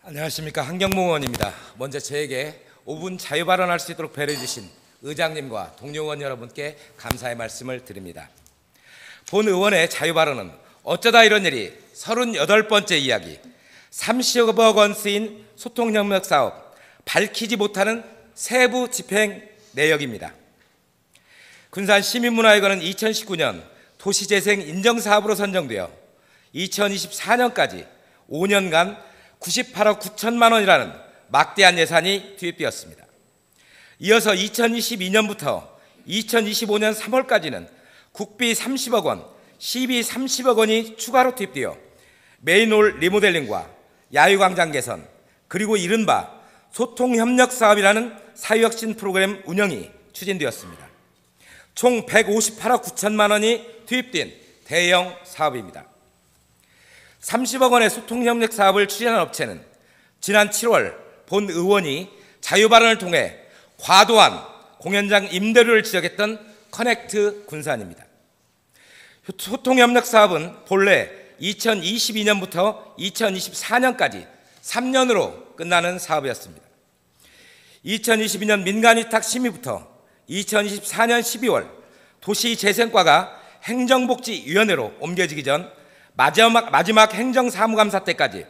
안녕하십니까. 한경모 의원입니다. 먼저 저에게 5분 자유 발언할 수 있도록 배려해 주신 의장님과 동료 의원 여러분께 감사의 말씀을 드립니다. 본 의원의 자유 발언은 어쩌다 이런 일이 38번째 이야기, 30억 원 쓰인 소통협력 사업, 밝히지 못하는 세부 집행 내역입니다. 군산 시민문화회관은 2019년 도시재생 인정사업으로 선정되어 2024년까지 5년간 98억 9천만 원이라는 막대한 예산이 투입되었습니다. 이어서 2022년부터 2025년 3월까지는 국비 30억 원, 시비 30억 원이 추가로 투입되어 메인홀 리모델링과 야유광장 개선, 그리고 이른바 소통협력사업이라는 사회혁신 프로그램 운영이 추진되었습니다. 총 158억 9천만 원이 투입된 대형 사업입니다. 30억 원의 소통협력 사업을 추진한 업체는 지난 7월 본 의원이 자유발언을 통해 과도한 공연장 임대료를 지적했던 커넥트 군산입니다. 소통협력 사업은 본래 2022년부터 2024년까지 3년으로 끝나는 사업이었습니다. 2022년 민간위탁 심의부터 2024년 12월 도시재생과가 행정복지위원회로 옮겨지기 전 마지막 행정사무감사 때까지,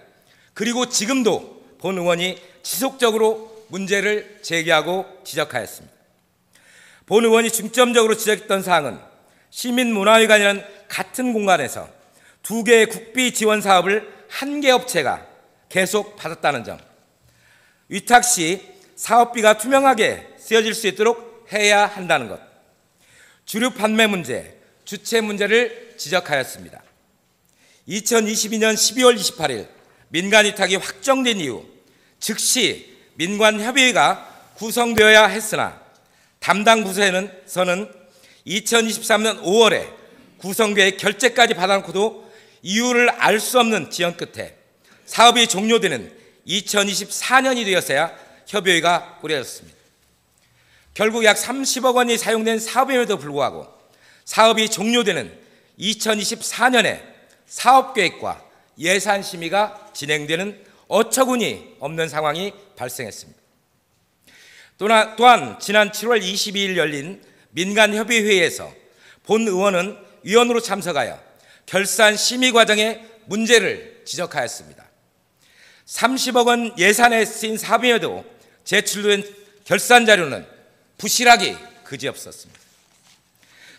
그리고 지금도 본 의원이 지속적으로 문제를 제기하고 지적하였습니다. 본 의원이 중점적으로 지적했던 사항은 시민문화회관이라는 같은 공간에서 2개의 국비 지원 사업을 1개 업체가 계속 받았다는 점, 위탁 시 사업비가 투명하게 쓰여질 수 있도록 해야 한다는 것, 주류 판매 문제, 주체 문제를 지적하였습니다. 2022년 12월 28일 민간위탁이 확정된 이후 즉시 민관협의회가 구성되어야 했으나 담당 부서에서는 2023년 5월에 구성계획 결재까지 받아놓고도 이유를 알 수 없는 지연 끝에 사업이 종료되는 2024년이 되었어야 협의회가 꾸려졌습니다. 결국 약 30억 원이 사용된 사업임에도 불구하고 사업이 종료되는 2024년에 사업계획과 예산심의가 진행되는 어처구니 없는 상황이 발생했습니다. 또한 지난 7월 22일 열린 민간협의회에서 본 의원은 위원으로 참석하여 결산 심의 과정의 문제를 지적하였습니다. 30억 원 예산에 쓰인 사업임에도 제출된 결산 자료는 부실하기 그지없었습니다.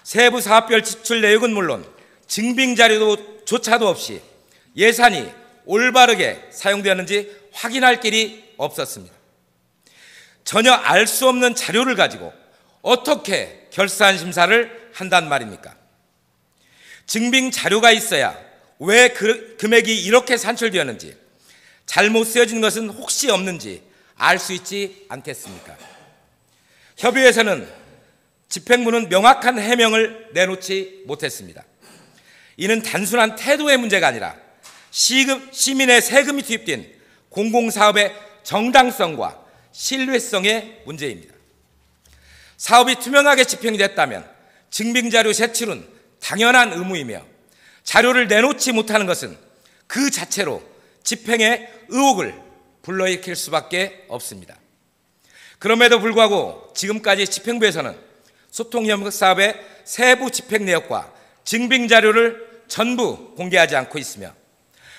세부 사업별 지출 내역은 물론 증빙 자료조차도 없이 예산이 올바르게 사용되었는지 확인할 길이 없었습니다. 전혀 알 수 없는 자료를 가지고 어떻게 결산 심사를 한단 말입니까? 증빙 자료가 있어야 왜 금액이 이렇게 산출되었는지, 잘못 쓰여진 것은 혹시 없는지 알 수 있지 않겠습니까? 협의회에서는 집행부는 명확한 해명을 내놓지 못했습니다. 이는 단순한 태도의 문제가 아니라 시민의 세금이 투입된 공공사업의 정당성과 신뢰성의 문제입니다. 사업이 투명하게 집행이 됐다면 증빙자료 제출은 당연한 의무이며, 자료를 내놓지 못하는 것은 그 자체로 집행의 의혹을 불러일으킬 수밖에 없습니다. 그럼에도 불구하고 지금까지 집행부에서는 소통협력 사업의 세부 집행 내역과 증빙 자료를 전부 공개하지 않고 있으며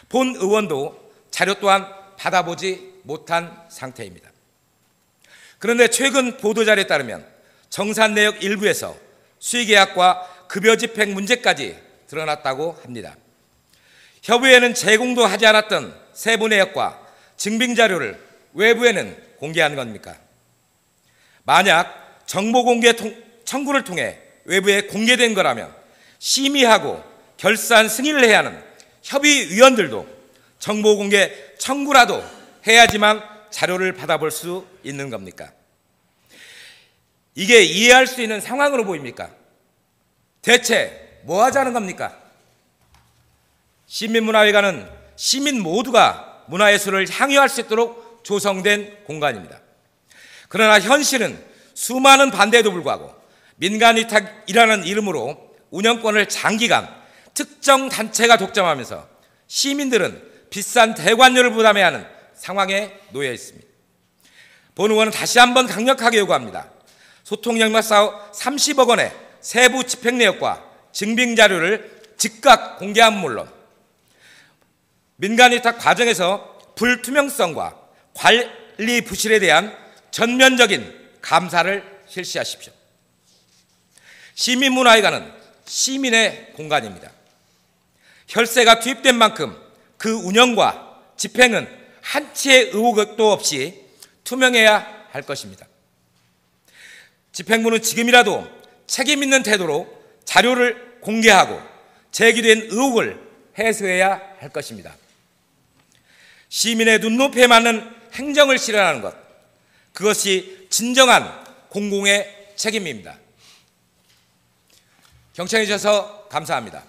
본 의원도 자료 또한 받아보지 못한 상태입니다. 그런데 최근 보도자료에 따르면 정산 내역 일부에서 수의계약과 급여 집행 문제까지 드러났다고 합니다. 협의회는 제공도 하지 않았던 세부 내역과 증빙 자료를 외부에는 공개한 겁니까? 만약 정보 공개 청구를 통해 외부에 공개된 거라면 심의하고 결산 승인을 해야 하는 협의위원들도 정보 공개 청구라도 해야지만 자료를 받아볼 수 있는 겁니까? 이게 이해할 수 있는 상황으로 보입니까? 대체 뭐 하자는 겁니까? 시민문화회관은 시민 모두가 문화예술을 향유할 수 있도록 조성된 공간입니다. 그러나 현실은 수많은 반대에도 불구하고 민간위탁이라는 이름으로 운영권을 장기간 특정 단체가 독점하면서 시민들은 비싼 대관료를 부담해야 하는 상황에 놓여 있습니다. 본 의원은 다시 한번 강력하게 요구합니다. 소통역량 사업 30억 원의 세부 집행 내역과 증빙 자료를 즉각 공개함은 물론 민간 위탁 과정에서 불투명성과 관리 부실에 대한 전면적인 감사를 실시하십시오. 시민문화회관은 시민의 공간입니다. 혈세가 투입된 만큼 그 운영과 집행은 한치의 의혹도 없이 투명해야 할 것입니다. 집행부는 지금이라도 책임 있는 태도로 자료를 공개하고 제기된 의혹을 해소해야 할 것입니다. 시민의 눈높이에 맞는 행정을 실현하는 것, 그것이 진정한 공공의 책임입니다. 경청해 주셔서 감사합니다.